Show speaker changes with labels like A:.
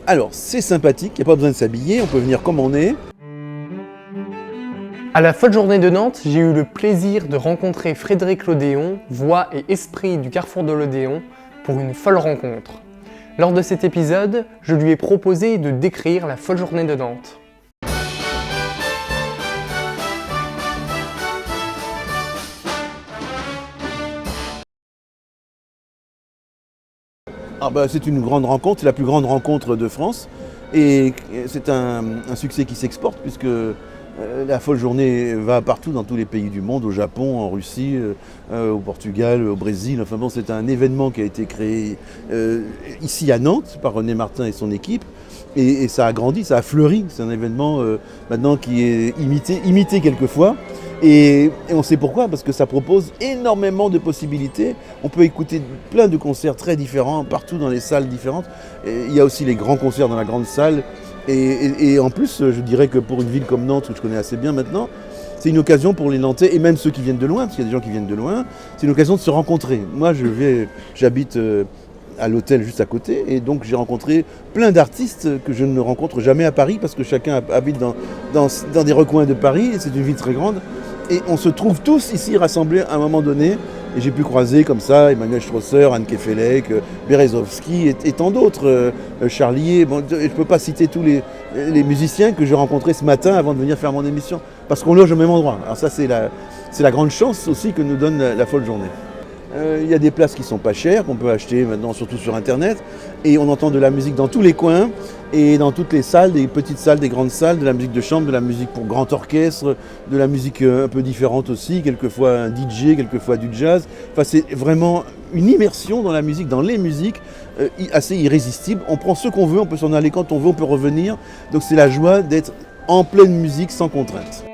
A: Alors, c'est sympathique, il n'y a pas besoin de s'habiller, on peut venir comme on est.
B: À la folle journée de Nantes, j'ai eu le plaisir de rencontrer Frédéric Lodéon, voix et esprit du Carrefour de l'Odéon, pour une folle rencontre. Lors de cet épisode, je lui ai proposé de décrire la folle journée de Nantes.
A: C'est une grande rencontre, c'est la plus grande rencontre de France. Et c'est un succès qui s'exporte puisque la folle journée va partout dans tous les pays du monde, au Japon, en Russie, au Portugal, au Brésil. Enfin bon, c'est un événement qui a été créé ici à Nantes par René Martin et son équipe. Et ça a grandi, ça a fleuri. C'est un événement maintenant qui est imité quelquefois. Et on sait pourquoi, parce que ça propose énormément de possibilités. On peut écouter plein de concerts très différents, partout dans les salles différentes. Et il y a aussi les grands concerts dans la grande salle. Et en plus, je dirais que pour une ville comme Nantes, que je connais assez bien maintenant, c'est une occasion pour les Nantais, et même ceux qui viennent de loin, parce qu'il y a des gens qui viennent de loin, c'est une occasion de se rencontrer. Moi, j'habite à l'hôtel juste à côté, et donc j'ai rencontré plein d'artistes que je ne rencontre jamais à Paris, parce que chacun habite dans des recoins de Paris, et c'est une ville très grande. Et on se trouve tous ici rassemblés à un moment donné. Et j'ai pu croiser comme ça Emmanuel Strasser, Anne Kefelec, Berezovski et tant d'autres, Charlier. Bon, je ne peux pas citer tous les musiciens que j'ai rencontrés ce matin avant de venir faire mon émission. Parce qu'on loge au même endroit. Alors ça, c'est la grande chance aussi que nous donne la folle journée. Il y a des places qui sont pas chères, qu'on peut acheter maintenant surtout sur internet. Et on entend de la musique dans tous les coins et dans toutes les salles, des petites salles, des grandes salles, de la musique de chambre, de la musique pour grand orchestre, de la musique un peu différente aussi, quelquefois un DJ, quelquefois du jazz. Enfin, c'est vraiment une immersion dans la musique, dans les musiques, assez irrésistible. On prend ce qu'on veut, on peut s'en aller quand on veut, on peut revenir. Donc c'est la joie d'être en pleine musique sans contrainte.